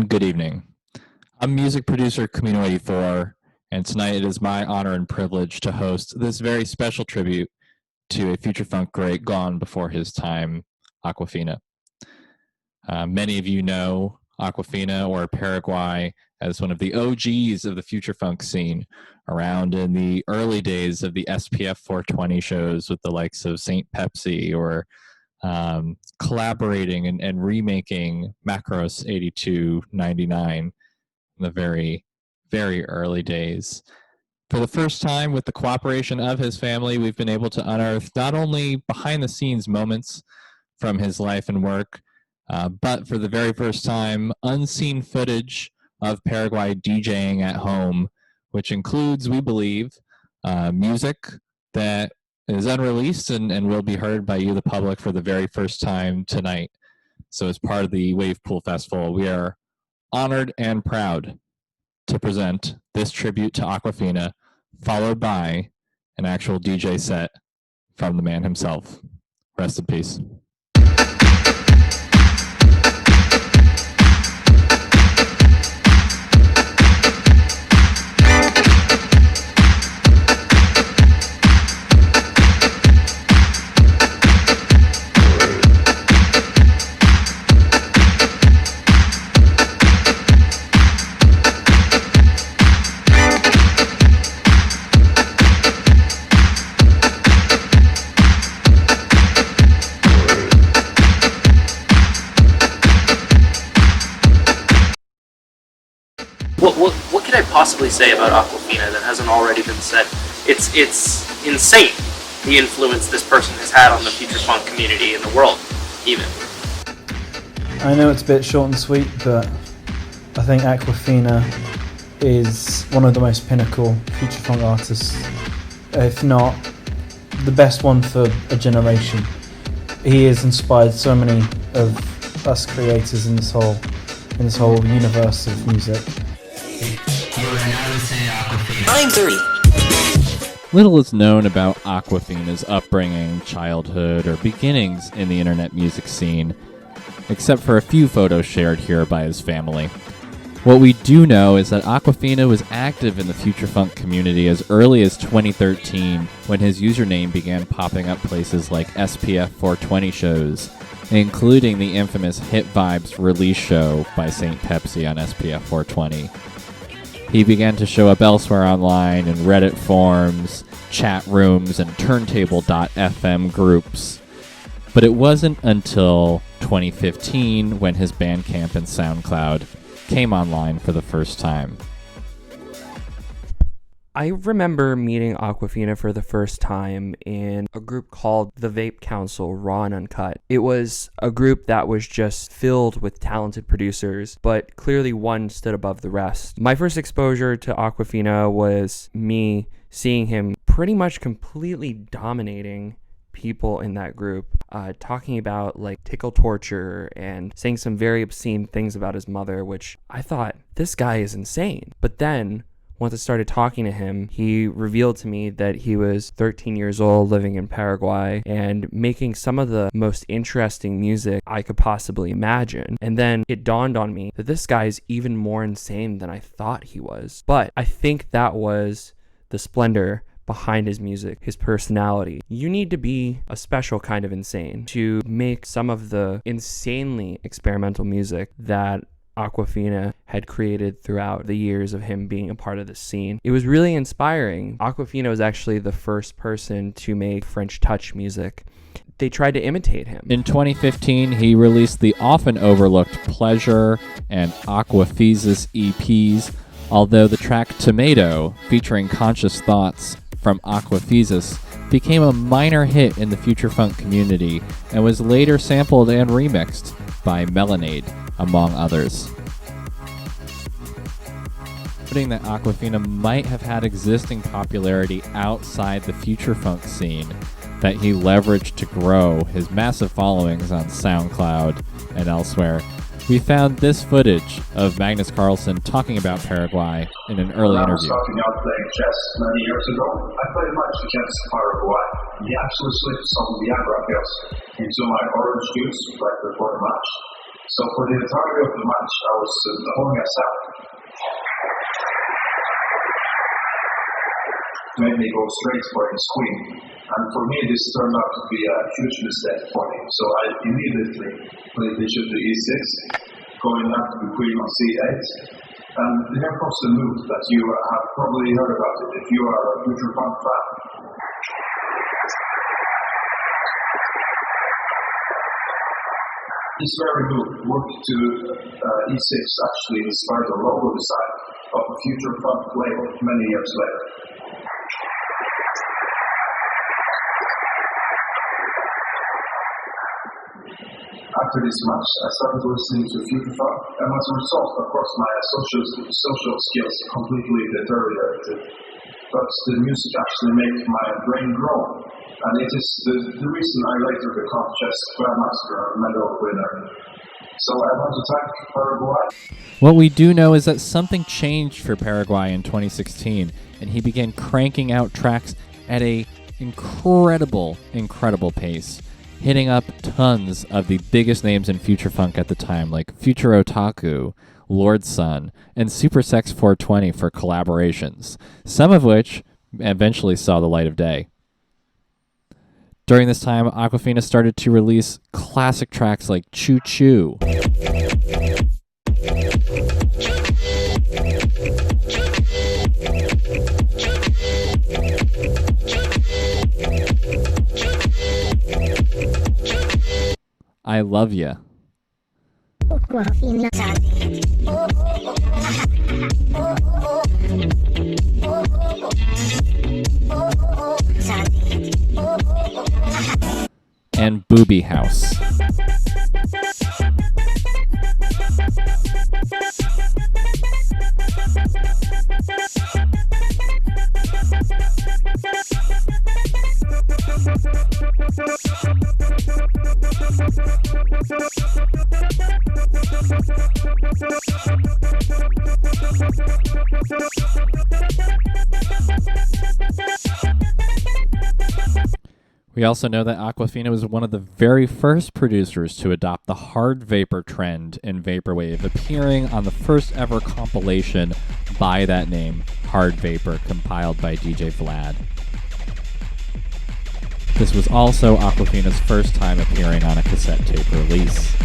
and good evening. I'm music producer Camino 84, and tonight it is my honor and privilege to host this very special tribute to a future funk great gone before his time, Aqua Fina. Many of you know Aqua Fina or Paraguay as one of the OGs of the future funk scene, around in the early days of the SPF 420 shows with the likes of Saint Pepsi, or collaborating and remaking Macros 8299 in the very, very early days. For the first time, with the cooperation of his family, we've been able to unearth not only behind-the-scenes moments from his life and work, but for the very first time, unseen footage of Paraguay DJing at home, which includes, we believe, music that is unreleased and will be heard by you, the public, for the very first time tonight. So as part of the Wavepool Festival, we are honored and proud to present this tribute to Aqua Fina, followed by an actual DJ set from the man himself. Rest in peace. What can I possibly say about Aqua Fina that hasn't already been said? It's insane, the influence this person has had on the future funk community in the world, even. I know it's a bit short and sweet, but I think Aqua Fina is one of the most pinnacle future funk artists, if not the best one for a generation. He has inspired so many of us creators in this whole universe of music. I'm 30. Little is known about Aqua Fina's upbringing, childhood, or beginnings in the internet music scene, except for a few photos shared here by his family. What we do know is that Aqua Fina was active in the future funk community as early as 2013, when his username began popping up places like SPF 420 shows, including the infamous Hit Vibes release show by Saint Pepsi on SPF 420. He began to show up elsewhere online in Reddit forums, chat rooms, and turntable.fm groups. But it wasn't until 2015 when his Bandcamp and SoundCloud came online for the first time. I remember meeting Aqua Fina for the first time in a group called the Vape Council, Raw and Uncut. It was a group that was just filled with talented producers, but clearly one stood above the rest. My first exposure to Aqua Fina was me seeing him pretty much completely dominating people in that group, talking about like tickle torture and saying some very obscene things about his mother, which I thought, this guy is insane. But then once I started talking to him, he revealed to me that he was 13 years old, living in Paraguay, and making some of the most interesting music I could possibly imagine. And then it dawned on me that this guy is even more insane than I thought he was. But I think that was the splendor behind his music, his personality. You need to be a special kind of insane to make some of the insanely experimental music that Aqua Fina had created throughout the years of him being a part of the scene. It was really inspiring. Aqua Fina was actually the first person to make French touch music. They tried to imitate him. In 2015, he released the often overlooked Pleasure and Aqua Physis EPs, although the track Tomato, featuring Conscious Thoughts from Aqua Physis, became a minor hit in the future funk community and was later sampled and remixed by Melanade, among others. Noting that Aqua Fina might have had existing popularity outside the future funk scene that he leveraged to grow his massive followings on SoundCloud and elsewhere, we found this footage of Magnus Carlsen talking about Paraguay in an early interview. When I was starting out playing chess many years ago, I played much against Paraguay. He actually slipped some Viagra pills into my orange juice right before the match. So for the entirety of the match, I was holding a sound. Made me go straight for his queen. And for me, this turned out to be a huge mistake for me. So I immediately played bishop to e6, going after the queen on c8. And here comes the move that you have probably heard about it if you are a future funk fan. This very move worked to e6 actually inspired the logo design of a future funk label many years later. After this match, I started listening to future funk, and as a result, of course, my social skills completely deteriorated. But the music actually made my brain grow, and it is the reason I later became chess grandmaster and medal winner. So I want to thank Paraguay. What we do know is that something changed for Paraguay in 2016, and he began cranking out tracks at a incredible pace, hitting up tons of the biggest names in future funk at the time, like Future Otaku, Lord Sun, and Super Sex 420 for collaborations, some of which eventually saw the light of day. During this time, Aqua Fina started to release classic tracks like Choo Choo, I Love Ya, and Booby House. We also know that Aqua Fina was one of the very first producers to adopt the hard vapor trend in vaporwave, appearing on the first ever compilation by that name, Hard Vapor, compiled by DJ Vlad. This was also Aqua Fina's first time appearing on a cassette tape release.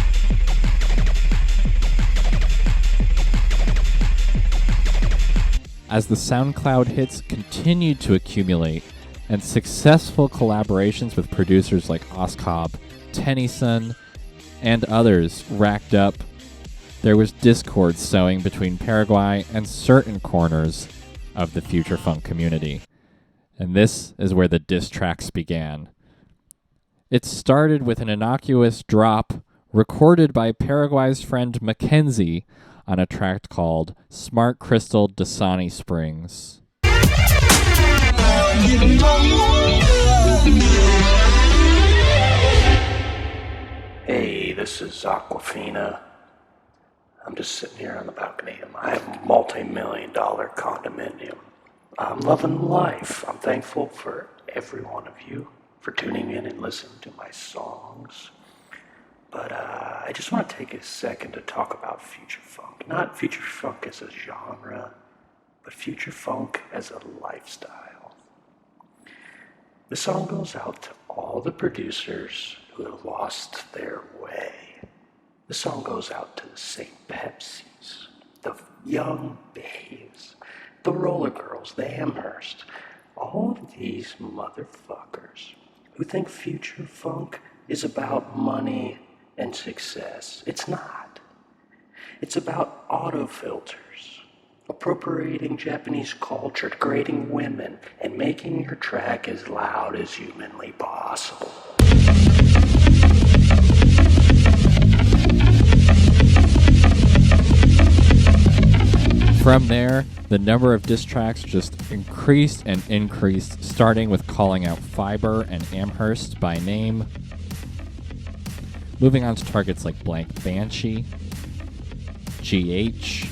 As the SoundCloud hits continued to accumulate, and successful collaborations with producers like Oskob, Tennyson, and others racked up, there was discord sowing between Paraguay and certain corners of the future funk community. And this is where the diss tracks began. It started with an innocuous drop recorded by Paraguay's friend Mackenzie on a track called Smart Crystal Dasani Springs. Hey, this is Aqua Fina. I'm just sitting here on the balcony of my multi-million-dollar condominium. I'm loving life. I'm thankful for every one of you for tuning in and listening to my songs. But I just want to take a second to talk about future funk. Not future funk as a genre, but future funk as a lifestyle. The song goes out to all the producers who have lost their way. The song goes out to the St. Pepsis, the Young Babes, the Roller Girls, the Amherst, all of these motherfuckers who think future funk is about money and success. It's not. It's about autofilters, appropriating Japanese culture, degrading women, and making your track as loud as humanly possible. From there, the number of diss tracks just increased and increased, starting with calling out Fiber and Amherst by name, moving on to targets like Blank Banshee, GH,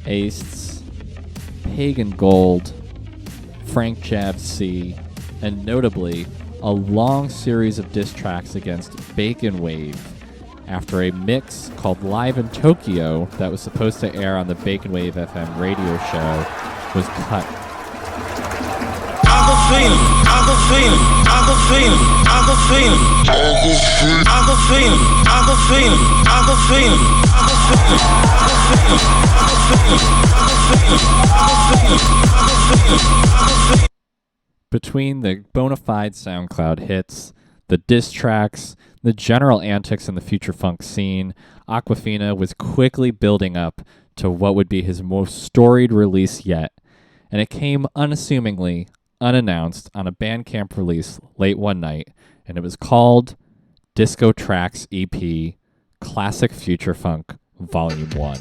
Ace, Pagan Gold, Frank Jab C, and notably a long series of diss tracks against Bacon Wave after a mix called Live in Tokyo that was supposed to air on the Bacon Wave FM radio show was cut. Between the bona fide SoundCloud hits, the diss tracks, the general antics in the future funk scene, Aqua Fina was quickly building up to what would be his most storied release yet, and it came unassumingly, unannounced, on a Bandcamp release late one night, and it was called Disco Trax EP Classic Future Funk Volume 1.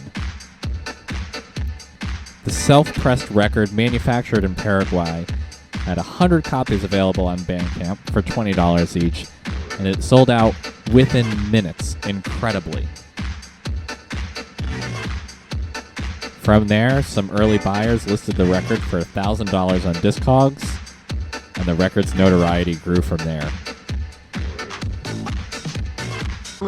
The self-pressed record, manufactured in Paraguay, had 100 copies available on Bandcamp for $20 each, and it sold out within minutes, incredibly. From there, some early buyers listed the record for $1,000 on Discogs, and the record's notoriety grew from there.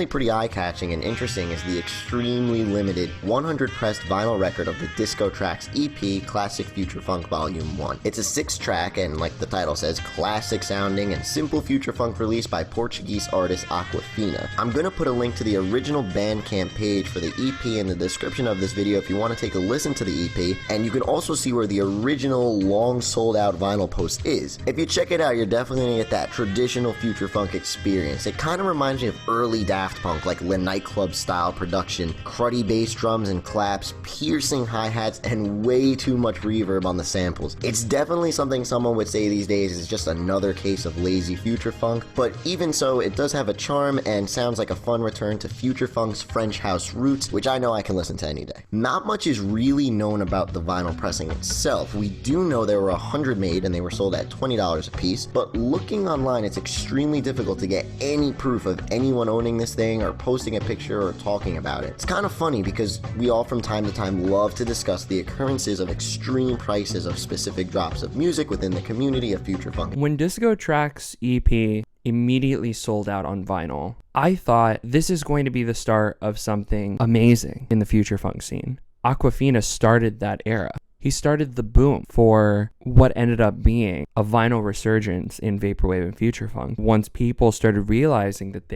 Pretty eye-catching and interesting is the extremely limited 100 pressed vinyl record of the Disco Trax EP Classic Future Funk Volume 1. It's a 6-track and, like the title says, classic sounding and simple future funk release by Portuguese artist Aqua Fina. I'm gonna put a link to the original Bandcamp page for the EP in the description of this video if you want to take a listen to the EP, and you can also see where the original long sold out vinyl post is. If you check it out, you're definitely gonna get that traditional future funk experience. It kind of reminds me of early Daft Punk, like the nightclub style production, cruddy bass drums and claps, piercing hi-hats, and way too much reverb on the samples. It's definitely something someone would say these days is just another case of lazy future funk, but even so, it does have a charm and sounds like a fun return to future funk's French house roots, which I know I can listen to any day. Not much is really known about the vinyl pressing itself. We do know there were 100 made and they were sold at $20 a piece, but looking online, it's extremely difficult to get any proof of anyone owning this thing or posting a picture or talking about it. It's kind of funny because we all from time to time love to discuss the occurrences of extreme prices of specific drops of music within the community of future funk. When Disco Trax EP immediately sold out on vinyl, I thought this is going to be the start of something amazing in the future funk scene. Aqua Fina started that era. He started the boom for what ended up being a vinyl resurgence in vaporwave and future funk. Once people started realizing that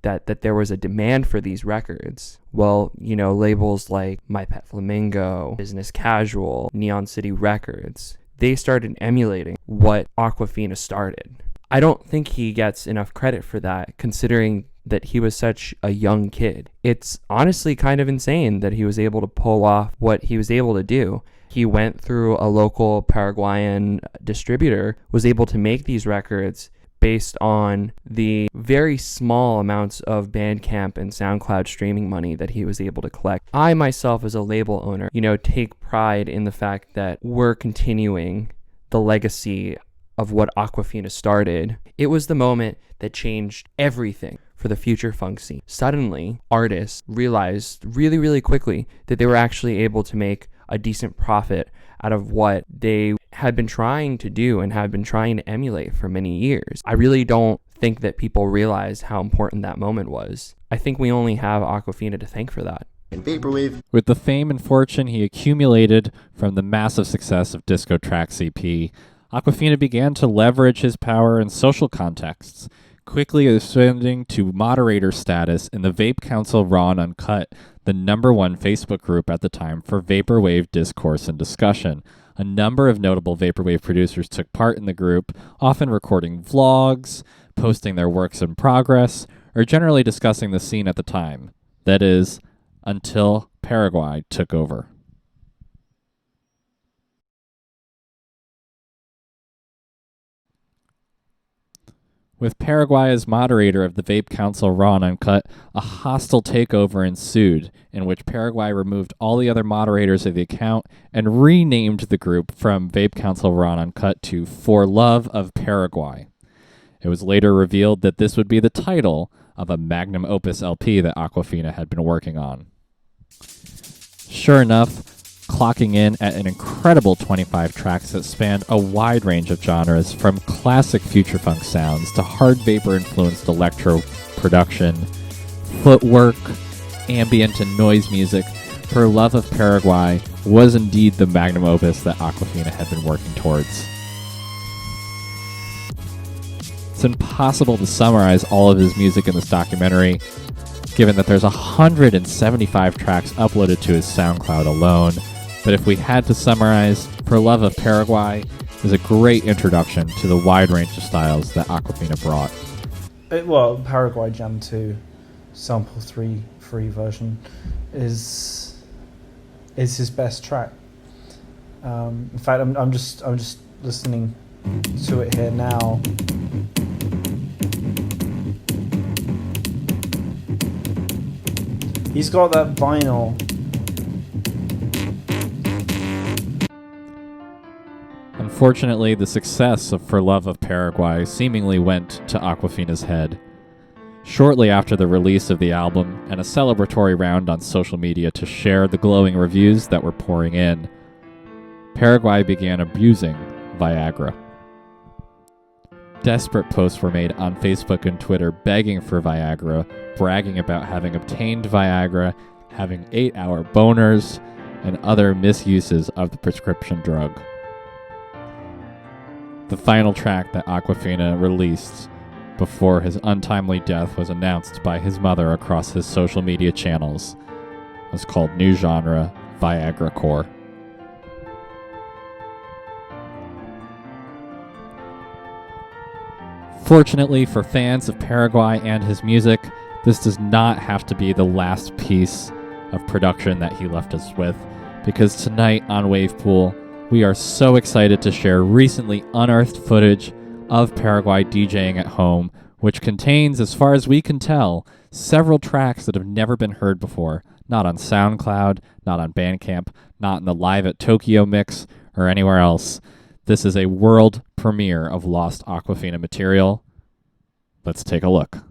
that there was a demand for these records, well, you know, labels like My Pet Flamingo, Business Casual, Neon City Records, they started emulating what Aqua Fina started. I don't think he gets enough credit for that, considering that he was such a young kid. It's honestly kind of insane that he was able to pull off what he was able to do. He went through a local Paraguayan distributor, was able to make these records based on the very small amounts of Bandcamp and SoundCloud streaming money that he was able to collect. I myself, as a label owner, take pride in the fact that we're continuing the legacy of what Aqua Fina started. It was the moment that changed everything for the future funk scene. Suddenly, artists realized really, really quickly that they were actually able to make a decent profit out of what they had been trying to do and had been trying to emulate for many years. I really don't think that people realize how important that moment was. I think we only have Aqua Fina to thank for that. Vaporwave. With the fame and fortune he accumulated from the massive success of Disco Trax EP, Aqua Fina began to leverage his power in social contexts, quickly ascending to moderator status in the Vape Council Raw and Uncut, the #1 Facebook group at the time for vaporwave discourse and discussion. A number of notable vaporwave producers took part in the group, often recording vlogs, posting their works in progress, or generally discussing the scene at the time. That is, until Paraguay took over. With Paraguay as moderator of the Vape Council Raw and Uncut, a hostile takeover ensued, in which Paraguay removed all the other moderators of the account and renamed the group from Vape Council Raw and Uncut to For Love of Paraguay. It was later revealed that this would be the title of a Magnum Opus LP that Aqua Fina had been working on. Sure enough, clocking in at an incredible 25 tracks that spanned a wide range of genres, from classic future funk sounds to hard vapor-influenced electro production, footwork, ambient and noise music, For Love of Paraguay was indeed the magnum opus that Aqua Fina had been working towards. It's impossible to summarize all of his music in this documentary, given that there's 175 tracks uploaded to his SoundCloud alone. But if we had to summarize, For Love of Paraguay is a great introduction to the wide range of styles that Aqua Fina brought. Paraguay Jam 2 Sample 3 free version is his best track. In fact, I'm just listening to it here now. He's got that vinyl. Unfortunately, the success of For Love of Paraguay seemingly went to Aqua Fina's head. Shortly after the release of the album and a celebratory round on social media to share the glowing reviews that were pouring in, Paraguay began abusing Viagra. Desperate posts were made on Facebook and Twitter begging for Viagra, bragging about having obtained Viagra, having 8-hour boners, and other misuses of the prescription drug. The final track that Aqua Fina released before his untimely death was announced by his mother across his social media channels was called New Genre Viagra Core. Fortunately for fans of Paraguay and his music, this does not have to be the last piece of production that he left us with, because tonight on Wavepool, we are so excited to share recently unearthed footage of Paraguay DJing at home, which contains, as far as we can tell, several tracks that have never been heard before, not on SoundCloud, not on Bandcamp, not in the Live at Tokyo mix, or anywhere else. This is a world premiere of lost Aqua Fina material. Let's take a look.